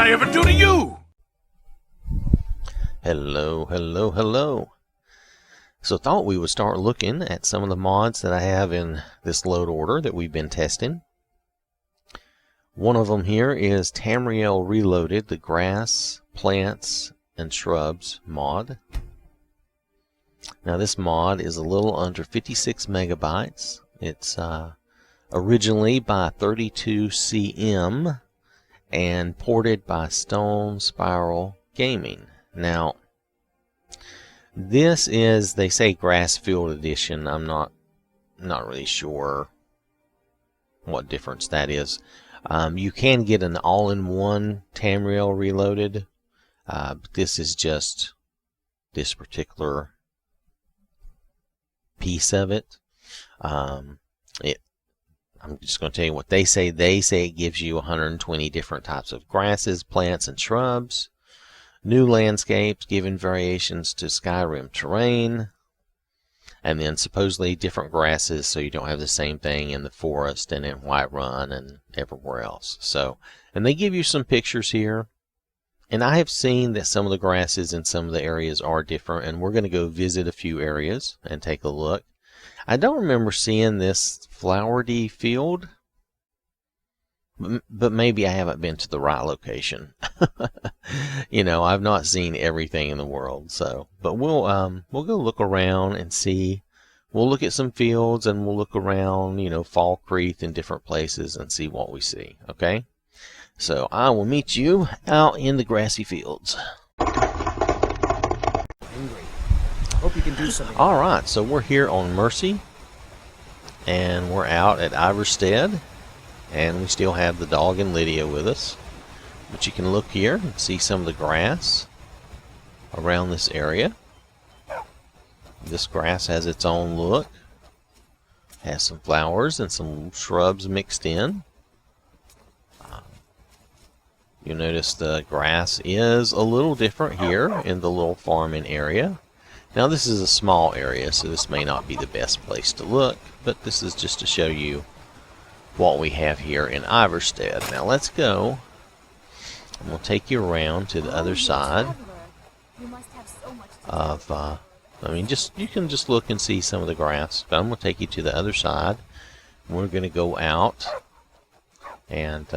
I ever do to you? Hello, hello, hello. So thought we would start looking at some of the mods that I have in this load order that we've been testing. One of them here is Tamriel Reloaded, the Grass, Plants, and Shrubs mod. Now this mod is a little under 56 megabytes. It's originally by 32CM and ported by Stone Spiral Gaming. Now, this is, they say, Grassfield Edition. I'm not really sure what difference that is. You can get an all-in-one Tamriel Reloaded, but this is just this particular piece of it. I'm just going to tell you what they say. They say it gives you 120 different types of grasses, plants, and shrubs. New landscapes, giving variations to Skyrim terrain. And then supposedly different grasses, so you don't have the same thing in the forest and in Whiterun and everywhere else. So, and they give you some pictures here. And I have seen that some of the grasses in some of the areas are different, and we're going to go visit a few areas and take a look. I don't remember seeing this flowery field, but maybe I haven't been to the right location. You know, I've not seen everything in the world, so. But we'll go look around and see. We'll look at some fields and we'll look around, you know, Falkreath and different places and see what we see. Okay. So I will meet you out in the grassy fields. Hope you can do something. All right, so we're here on Mercy, and we're out at Iverstead, and we still have the dog and Lydia with us. But you can look here and see some of the grass around this area. This grass has its own look. Has some flowers and some shrubs mixed in. You'll notice the grass is a little different here in the little farming area. Now this is a small area, so this may not be the best place to look, but this is just to show you what we have here in Iverstead. Now let's go. I'm going to take you around to the other side of, you can just look and see some of the grass, but I'm going to take you to the other side. We're going to go out and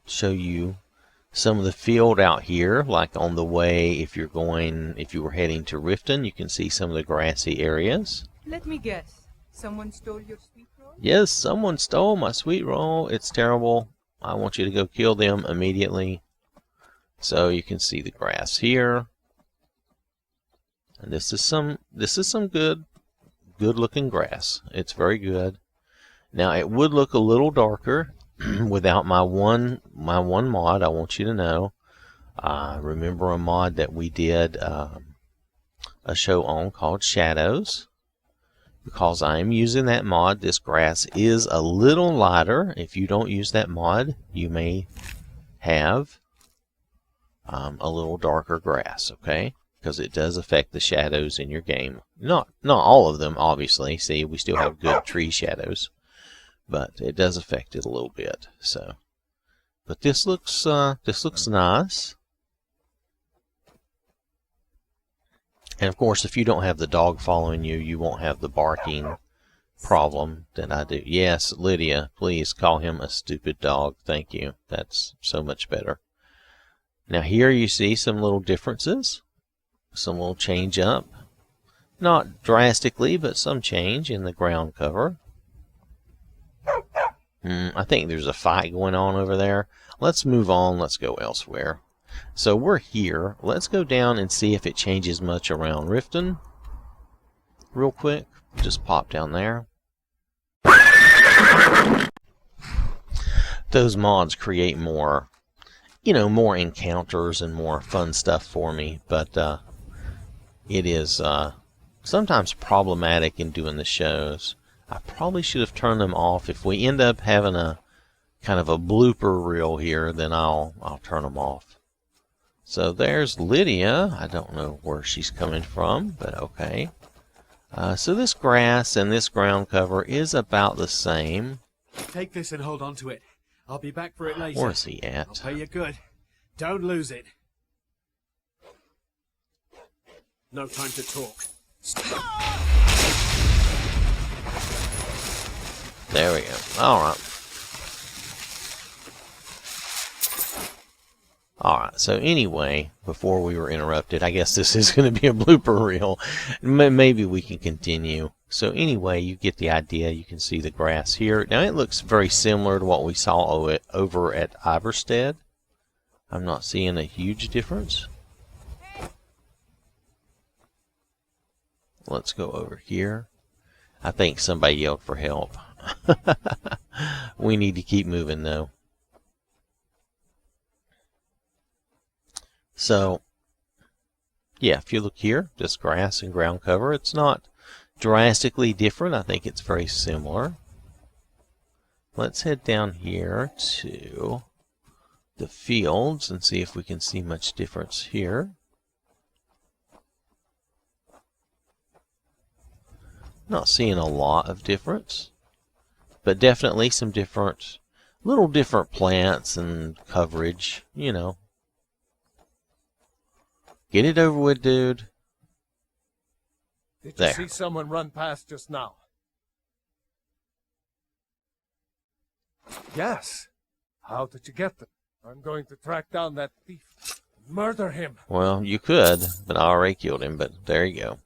show you some of the field out here, like on the way, if you were heading to Rifton, you can see some of the grassy areas. Let me guess. Someone stole your sweet roll? Yes, someone stole my sweet roll. It's terrible. I want you to go kill them immediately. So you can see the grass here. And this is some good looking grass. It's very good. Now it would look a little darker without my one mod. I want you to know. Remember a mod that we did a show on called Shadows. Because I am using that mod, this grass is a little lighter. If you don't use that mod, you may have a little darker grass, okay? Because it does affect the shadows in your game. Not all of them, obviously. See, we still have good tree shadows. But it does affect it a little bit. So, but this looks nice. And of course, if you don't have the dog following you, you won't have the barking problem that I do. Yes, Lydia, please call him a stupid dog. Thank you. That's so much better. Now here you see some little differences, some little change up. Not drastically, but some change in the ground cover. I think there's a fight going on over there. Let's move on. Let's go elsewhere. So we're here. Let's go down and see if it changes much around Rifton. Real quick. Just pop down there. Those mods create more, more encounters and more fun stuff for me. But it is sometimes problematic in doing the shows. I probably should have turned them off. If we end up having a kind of a blooper reel here, then I'll turn them off. So there's Lydia. I don't know where she's coming from, but okay. So this grass and this ground cover is about the same. Take this and hold on to it. I'll be back for it later. Where's he at? I'll pay you good. Don't lose it. No time to talk. There we go. Alright. Alright, so anyway, before we were interrupted, I guess this is going to be a blooper reel. Maybe we can continue. So anyway, you get the idea. You can see the grass here. Now it looks very similar to what we saw over at Iverstead. I'm not seeing a huge difference. Let's go over here. I think somebody yelled for help. We need to keep moving though. So, yeah, if you look here, just grass and ground cover, it's not drastically different. I think it's very similar. Let's head down here to the fields and see if we can see much difference here. Not seeing a lot of difference, but definitely some different, little different plants and coverage, you know. Get it over with, dude. Did you There. see someone run past just now? Yes. How did you get them? I'm going to track down that thief. Murder him. Well, you could, but I already killed him, but there you go.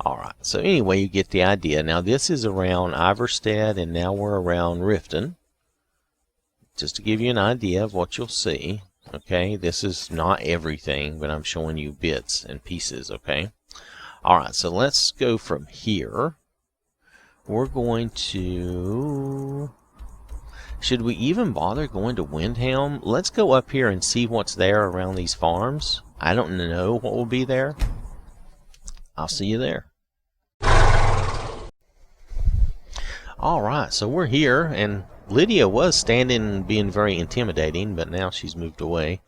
Alright, so anyway, you get the idea. Now, this is around Iverstead, and now we're around Rifton. Just to give you an idea of what you'll see. Okay, this is not everything, but I'm showing you bits and pieces, okay? Alright, so let's go from here. We're going to... Should we even bother going to Windhelm? Let's go up here and see what's there around these farms. I don't know what will be there. I'll see you there. Alright, so we're here, and Lydia was standing being very intimidating, but now she's moved away.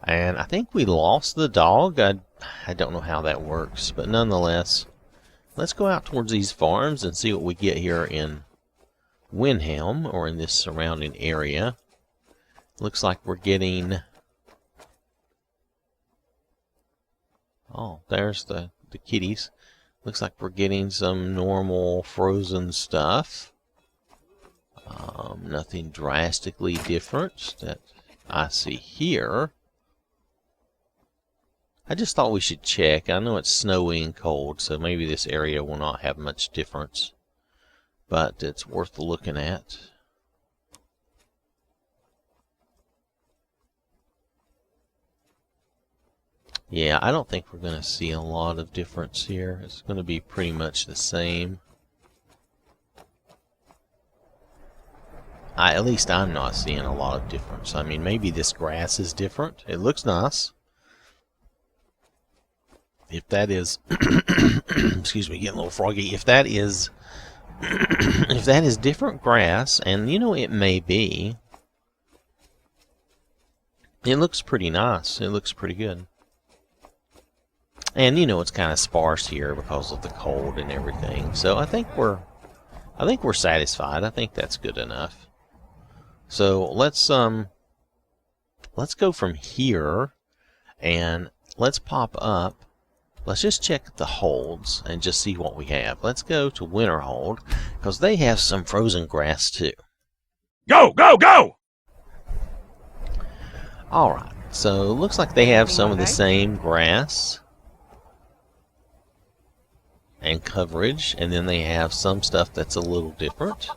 And I think we lost the dog. I don't know how that works, but nonetheless, let's go out towards these farms and see what we get here in Windhelm, or in this surrounding area. Looks like we're getting... Oh, there's the kitties. Looks like we're getting some normal frozen stuff. Nothing drastically different that I see here. I just thought we should check. I know it's snowy and cold, so maybe this area will not have much difference. But it's worth looking at. Yeah, I don't think we're going to see a lot of difference here. It's going to be pretty much the same. At least I'm not seeing a lot of difference. I mean, maybe this grass is different. It looks nice. If that is... excuse me, getting a little froggy. If that is... if that is different grass, and you know it may be, it looks pretty nice. It looks pretty good. And you know it's kind of sparse here because of the cold and everything. So I think we're satisfied. I think that's good enough. So let's go from here and let's pop up. Let's just check the holds and just see what we have. Let's go to Winterhold because they have some frozen grass too. Go, go, go! Alright, so it looks like they have some of the same grass and coverage, and then they have some stuff that's a little different.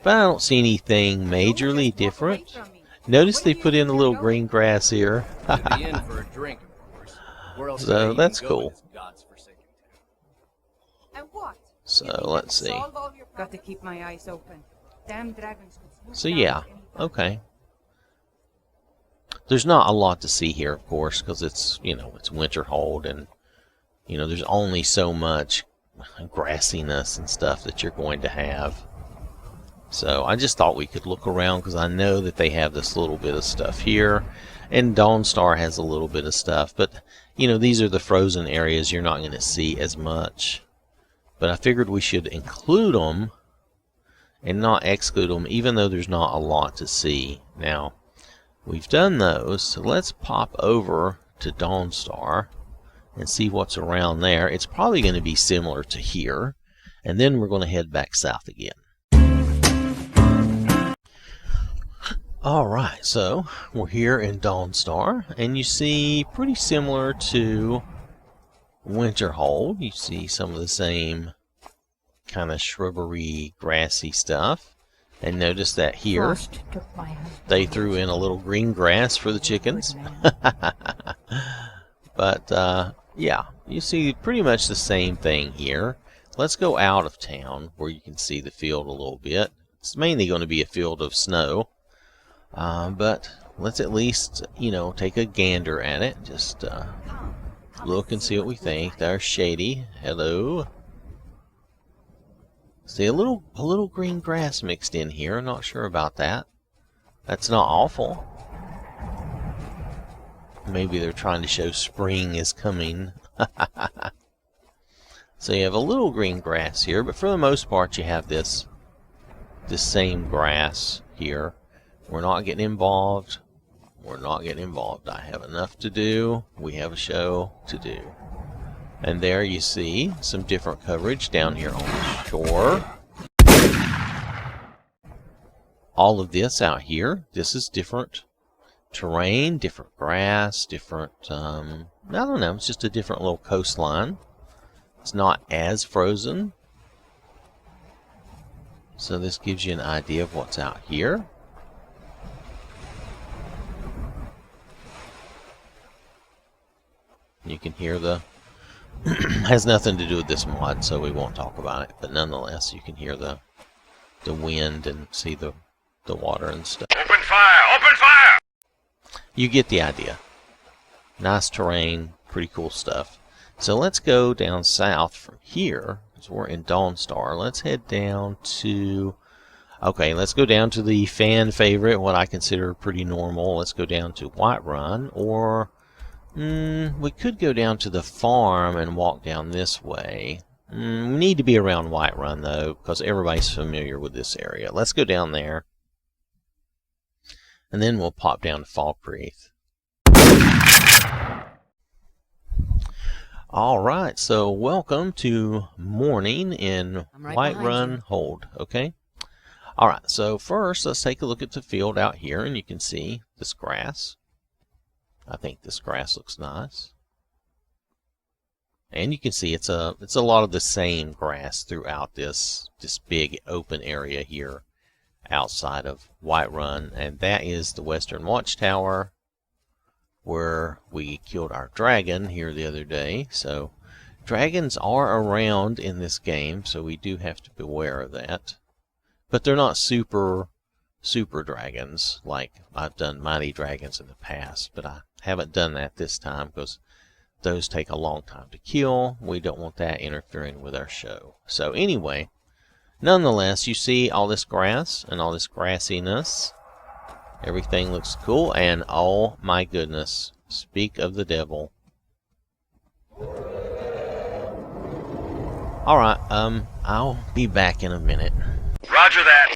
But I don't see anything majorly different. Notice they put in a little green grass here. So that's cool. So let's see. Got to keep my eyes open. Damn dragons. So yeah, okay. There's not a lot to see here, of course, because it's, you know, it's Winterhold, and you know, there's only so much grassiness and stuff that you're going to have. So I just thought we could look around because I know that they have this little bit of stuff here, and Dawnstar has a little bit of stuff, but you know, these are the frozen areas you're not going to see as much. But I figured we should include them and not exclude them, even though there's not a lot to see. Now, we've done those. So let's pop over to Dawnstar and see what's around there. It's probably going to be similar to here. And then we're going to head back south again. Alright, so we're here in Dawnstar, and you see pretty similar to Winterhold. You see some of the same kind of shrubbery, grassy stuff. And notice that here they threw in a little green grass for the chickens. But yeah, you see pretty much the same thing here. Let's go out of town where you can see the field a little bit. It's mainly going to be a field of snow. But let's at least, take a gander at it. Just look and see what we think. There's Shady. Hello. See a little green grass mixed in here. Not sure about that. That's not awful. Maybe they're trying to show spring is coming. So you have a little green grass here, but for the most part you have this same grass here. We're not getting involved. We're not getting involved. I have enough to do. We have a show to do. And there you see some different coverage down here on the shore. All of this out here, this is different terrain, different grass, different, I don't know, it's just a different little coastline. It's not as frozen. So this gives you an idea of what's out here. You can hear the has nothing to do with this mod, so we won't talk about it, but nonetheless you can hear the wind and see the water and stuff. Open fire! Open fire! You get the idea. Nice terrain, pretty cool stuff. So let's go down south from here, because we're in Dawnstar. Let's head down to, okay, let's go down to the fan favorite, what I consider pretty normal. Let's go down to Whiterun, or we could go down to the farm and walk down this way. We need to be around Whiterun, though, because everybody's familiar with this area. Let's go down there. And then we'll pop down to Falkreath. Alright, so welcome to morning in Whiterun Hold, okay? Alright, so first let's take a look at the field out here, and you can see this grass. I think this grass looks nice. And you can see it's a lot of the same grass throughout this big open area here outside of Whiterun, and that is the Western Watchtower where we killed our dragon here the other day. So dragons are around in this game, so we do have to beware of that. But they're not super dragons like I've done mighty dragons in the past, but I haven't done that this time because those take a long time to kill. We don't want that interfering with our show. So anyway, nonetheless, you see all this grass and all this grassiness. Everything looks cool, and oh my goodness, speak of the devil. Alright, I'll be back in a minute. Roger that.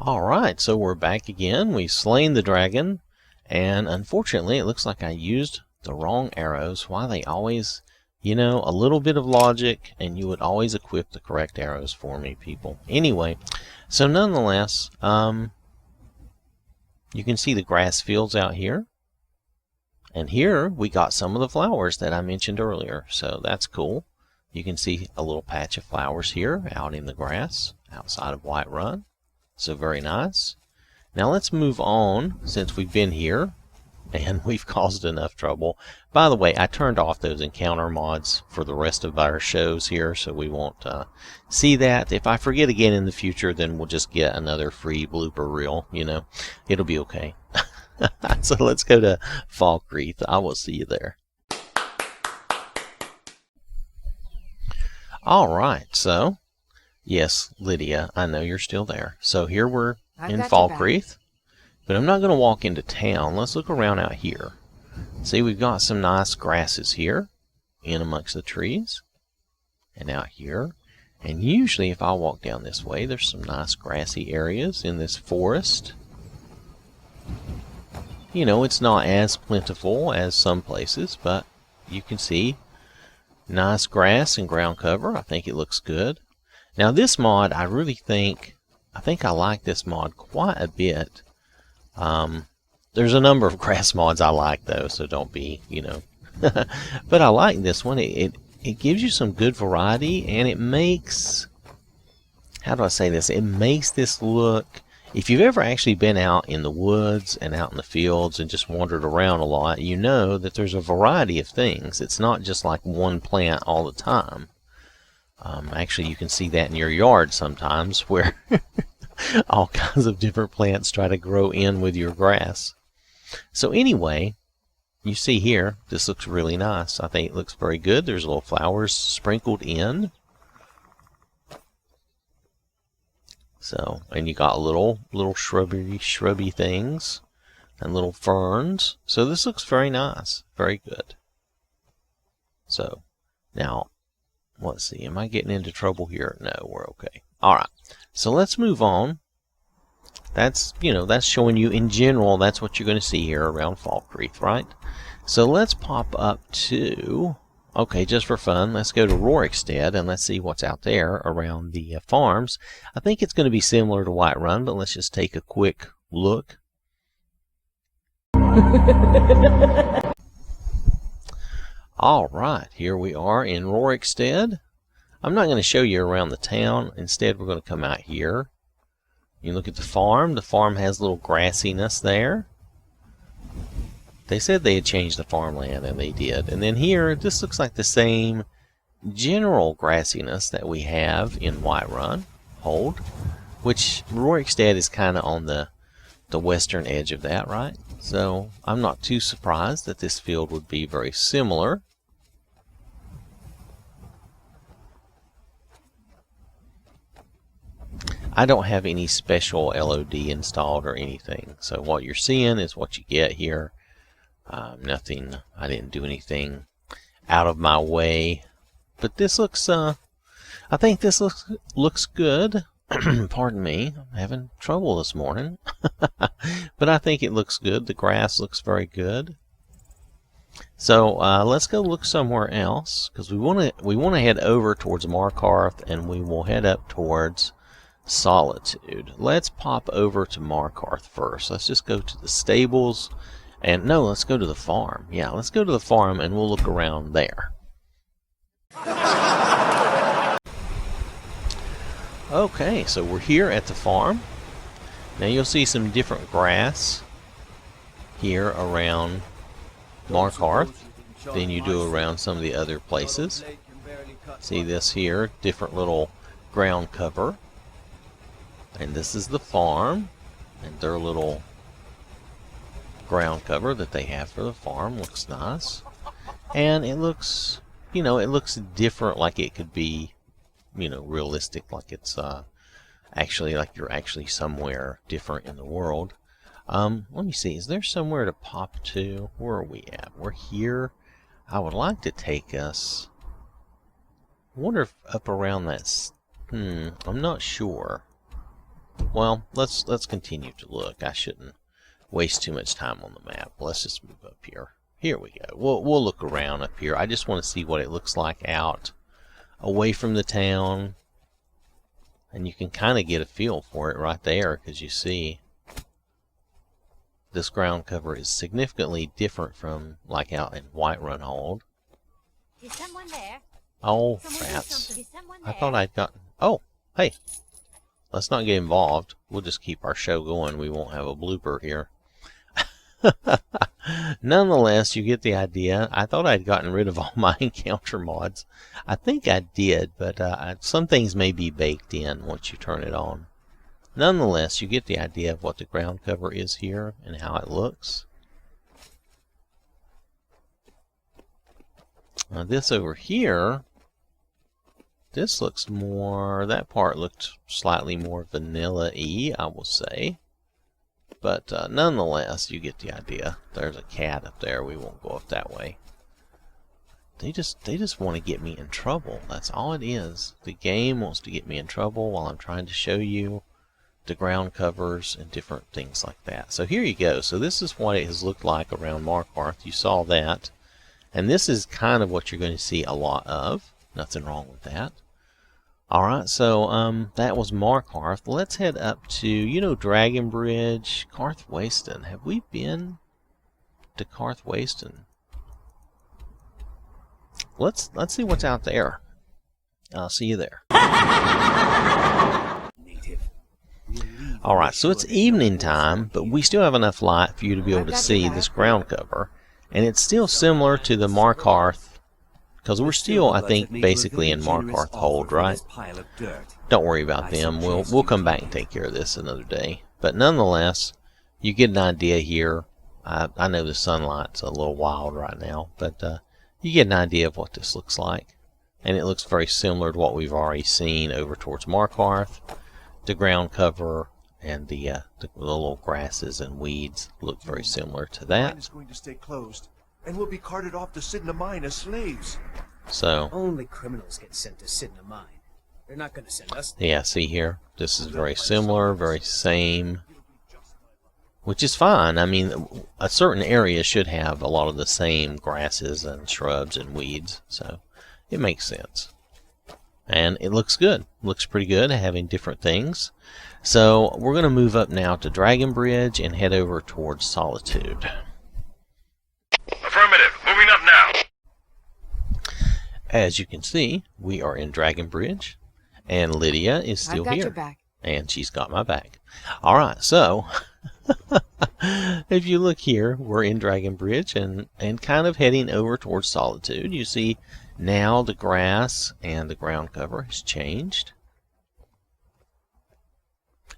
Alright, so we're back again. We've slain the dragon, and unfortunately it looks like I used the wrong arrows. Why they always, a little bit of logic, and you would always equip the correct arrows for me, people. Anyway, so nonetheless, you can see the grass fields out here. And here we got some of the flowers that I mentioned earlier, so that's cool. You can see a little patch of flowers here out in the grass outside of Whiterun. So very nice. Now let's move on, since we've been here and we've caused enough trouble. By the way, I turned off those encounter mods for the rest of our shows here, so we won't see that. If I forget again in the future, then we'll just get another free blooper reel, It'll be okay. So let's go to Falkreath. I will see you there. Alright, so, yes, Lydia, I know you're still there. So here we're in Falkreath. But I'm not going to walk into town. Let's look around out here. See, we've got some nice grasses here in amongst the trees and out here. And usually if I walk down this way, there's some nice grassy areas in this forest. You know, it's not as plentiful as some places, but you can see nice grass and ground cover. I think it looks good. Now this mod, I think I like this mod quite a bit. There's a number of grass mods I like though, so don't be, you know. But I like this one. It gives you some good variety, and it makes, how do I say this? It makes this look, if you've ever actually been out in the woods and out in the fields and just wandered around a lot, you know that there's a variety of things. It's not just like one plant all the time. Actually, you can see that in your yard sometimes, where all kinds of different plants try to grow in with your grass. So anyway, you see here, this looks really nice. I think it looks very good. There's little flowers sprinkled in. So, and you got little shrubby things and little ferns. So this looks very nice, very good. So, now, let's see, am I getting into trouble here? No, we're okay. Alright, so let's move on. That's, you know, that's showing you in general, that's what you're going to see here around Falkreath, right? So let's pop up to, okay, just for fun, let's go to Rorickstead and let's see what's out there around the farms. I think it's going to be similar to Whiterun, but let's just take a quick look. Alright, here we are in Rorickstead. I'm not going to show you around the town. Instead, we're going to come out here. You look at the farm. The farm has a little grassiness there. They said they had changed the farmland, and they did. And then here, this looks like the same general grassiness that we have in Whiterun, which Rorickstead is kind of on the western edge of that, right? So I'm not too surprised that this field would be very similar. I don't have any special LOD installed or anything, so what you're seeing is what you get here. Nothing, I didn't do anything out of my way, but this looks, I think this looks good. Pardon me, I'm having trouble this morning. But I think it looks good. The grass looks very good. So let's go look somewhere else, because we want to head over towards Markarth, and we will head up towards Solitude. Let's pop over to Markarth first. Let's just go to the stables, and no, let's go to the farm. Yeah, let's go to the farm, and we'll look around there. Okay, so we're here at the farm. Now you'll see some different grass here around Markarth than you do around some of the other places. See this here, different little ground cover. And this is the farm, and their little ground cover that they have for the farm looks nice. And it looks, you know, it looks different, like it could be, you know, realistic, like it's actually like you're actually somewhere different in the world. Let me see, is there somewhere to pop to? Where are we at? We're here. I would like to take us, I wonder if up around that, I'm not sure. Well, let's continue to look. I shouldn't waste too much time on the map. Let's just move up here. Here we go. We'll look around up here. I just want to see what it looks like out away from the town. And you can kind of get a feel for it right there, because you see this ground cover is significantly different from like out in Whiterun Hold. Is someone there? Oh, rats. I thought I'd gotten... Oh, hey. Let's not get involved. We'll just keep our show going. We won't have a blooper here. Nonetheless, you get the idea. I thought I'd gotten rid of all my encounter mods. I think I did, but some things may be baked in once you turn it on. Nonetheless, you get the idea of what the ground cover is here and how it looks. Now this over here, this looks more, that part looked slightly more vanilla-y, I will say. But nonetheless, you get the idea. There's a cat up there. We won't go up that way. They just want to get me in trouble. That's all it is. The game wants to get me in trouble while I'm trying to show you the ground covers and different things like that. So here you go. So this is what it has looked like around Markarth. You saw that. And this is kind of what you're going to see a lot of. Nothing wrong with that. Alright, so that was Markarth. Let's head up to, you know, Dragonbridge, Karthwasten. Have we been to Karthwasten? Let's see what's out there. I'll see you there. Alright, so it's evening time, but we still have enough light for you to be able to see this ground cover. And it's still similar to the Markarth, because we're still, I think, basically in Markarth Hold, right? Don't worry about them. We'll come back and take care of this another day. But nonetheless, you get an idea here. I know the sunlight's a little wild right now, but you get an idea of what this looks like. And it looks very similar to what we've already seen over towards Markarth. The ground cover and the little grasses and weeds look very similar to that. The mine is going to stay closed, and we'll be carted off to Sidna Mine as slaves. So only criminals get sent to Sidna Mine. They're not going to send us. Yeah, see here, this is very similar, very same, which is fine. I mean, a certain area should have a lot of the same grasses and shrubs and weeds, so it makes sense. And it looks good. Looks pretty good, having different things. So we're going to move up now to Dragonbridge and head over towards Solitude. Affirmative. Moving up now. As you can see, we are in Dragonbridge, and Lydia is still I've got here. your back. And she's got my back. Alright, so if you look here, we're in Dragonbridge and kind of heading over towards Solitude. You see now the grass and the ground cover has changed.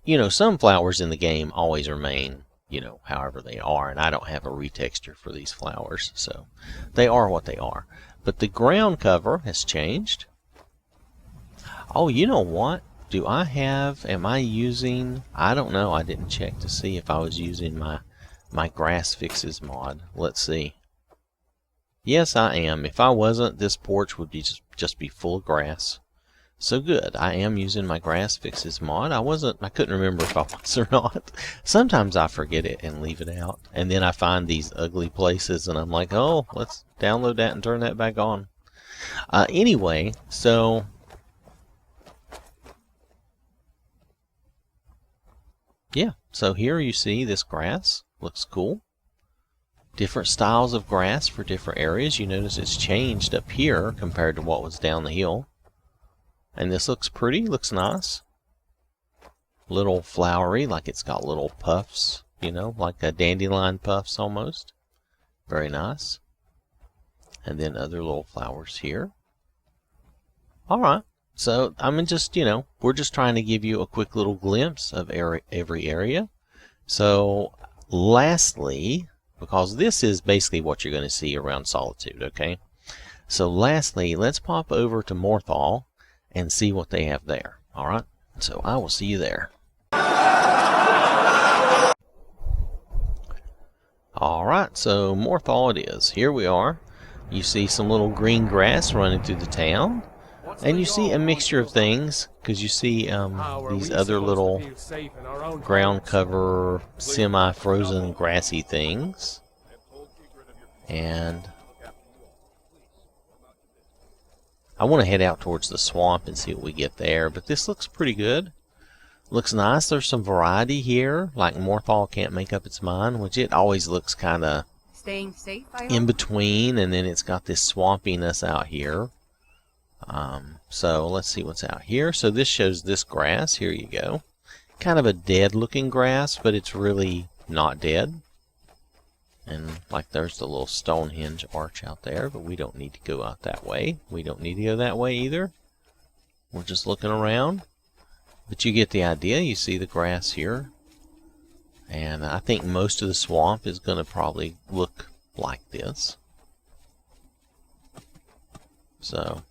You know, some flowers in the game always remain, you know, however they are, and I don't have a retexture for these flowers, so they are what they are. But the ground cover has changed. Oh, you know what? Do I have, am I using, I don't know, I didn't check to see if I was using my grass fixes mod. Let's see. Yes, I am. If I wasn't, this porch would be just be full of grass. So good. I am using my grass fixes mod. I couldn't remember if I was or not. Sometimes I forget it and leave it out. And then I find these ugly places and I'm like, oh, let's download that and turn that back on. Anyway, so yeah, so here you see this grass. Looks cool. Different styles of grass for different areas. You notice it's changed up here compared to what was down the hill. And this looks pretty, looks nice. Little flowery, like it's got little puffs, you know, like a dandelion puffs almost. Very nice. And then other little flowers here. Alright, so I'm just, you know, we're just trying to give you a quick little glimpse of every area. So, lastly, because this is basically what you're going to see around Solitude, okay? So lastly, let's pop over to Morthal and see what they have there. Alright, so I will see you there. Alright, so Morthal it is. Here we are. You see some little green grass running through the town. And you see a mixture of things, because you see these other little ground cover, semi-frozen grassy things. And I want to head out towards the swamp and see what we get there, but this looks pretty good. Looks nice. There's some variety here, like Morthal can't make up its mind, which it always looks kind of Staying safe, I in hope? between, and then it's got this swampiness out here. So let's see what's out here. So this shows this grass. Here you go. Kind of a dead looking grass, but it's really not dead. And like there's the little Stonehenge arch out there, but we don't need to go out that way. We don't need to go that way either. We're just looking around. But you get the idea. You see the grass here. And I think most of the swamp is going to probably look like this. So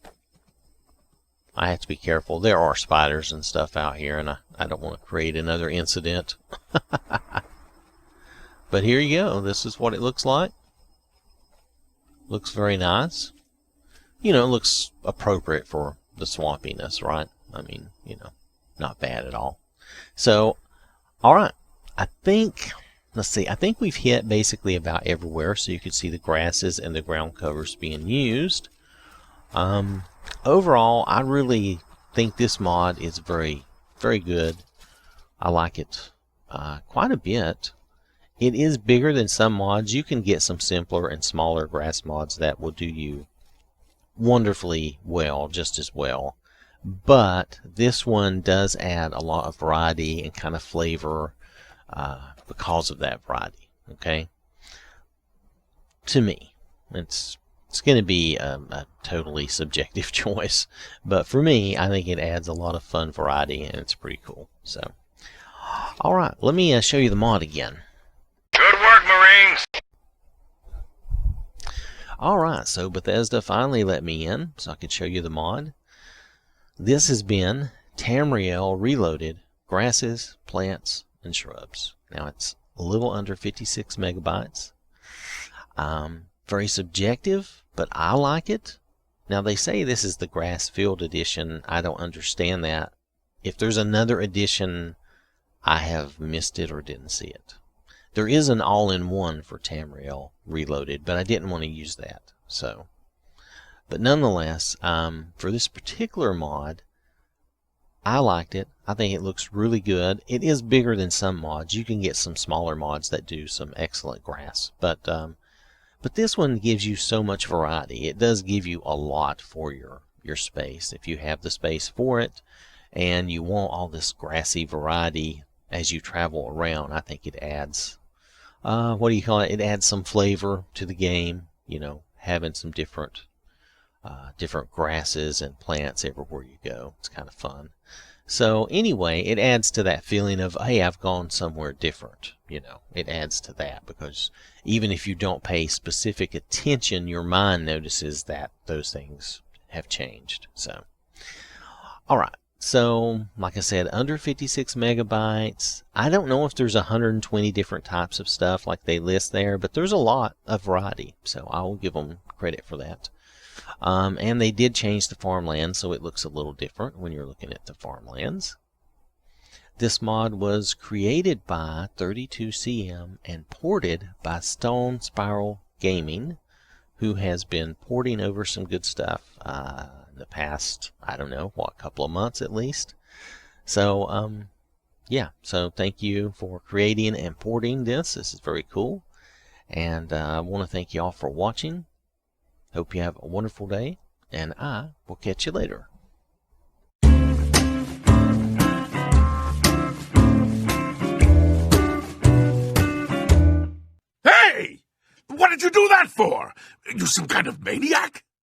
I have to be careful. There are spiders and stuff out here, and I don't want to create another incident. But here you go. This is what it looks like. Looks very nice. You know, it looks appropriate for the swampiness, right? I mean, you know, not bad at all. So All right. Let's see. I think we've hit basically about everywhere. So you can see the grasses and the ground covers being used. Overall, I really think this mod is very, very good. I like it quite a bit. It is bigger than some mods. You can get some simpler and smaller grass mods that will do you wonderfully well, just as well. But this one does add a lot of variety and kind of flavor because of that variety. Okay, to me, it's going to be a totally subjective choice, but for me, I think it adds a lot of fun variety and it's pretty cool. So, all right, let me show you the mod again. Good work, Marines. All right, so Bethesda finally let me in so I could show you the mod. This has been Tamriel Reloaded, Grasses, Plants, and Shrubs. Now it's a little under 56 megabytes. Very subjective, but I like it. Now they say this is the Grass Field Edition. I don't understand that. If there's another edition, I have missed it or didn't see it. There is an all-in-one for Tamriel Reloaded, but I didn't want to use that. So, but nonetheless, for this particular mod, I liked it. I think it looks really good. It is bigger than some mods. You can get some smaller mods that do some excellent grass, but this one gives you so much variety. It does give you a lot for your space if you have the space for it, and you want all this grassy variety as you travel around. I think it adds, what do you call it? It adds some flavor to the game. You know, having some different grasses and plants everywhere you go. It's kind of fun. So anyway, it adds to that feeling of, hey, I've gone somewhere different. You know, it adds to that because even if you don't pay specific attention, your mind notices that those things have changed. So, all right. So, like I said, under 56 megabytes. I don't know if there's 120 different types of stuff like they list there, but there's a lot of variety. So I will give them credit for that. And they did change the farmland, so it looks a little different when you're looking at the farmlands. This mod was created by 32CM and ported by Stone Spiral Gaming, who has been porting over some good stuff in the past, I don't know, what, couple of months at least. So, yeah, so thank you for creating and porting this. This is very cool. And I want to thank you all for watching. Hope you have a wonderful day, and I will catch you later. Hey! What did you do that for? You some kind of maniac?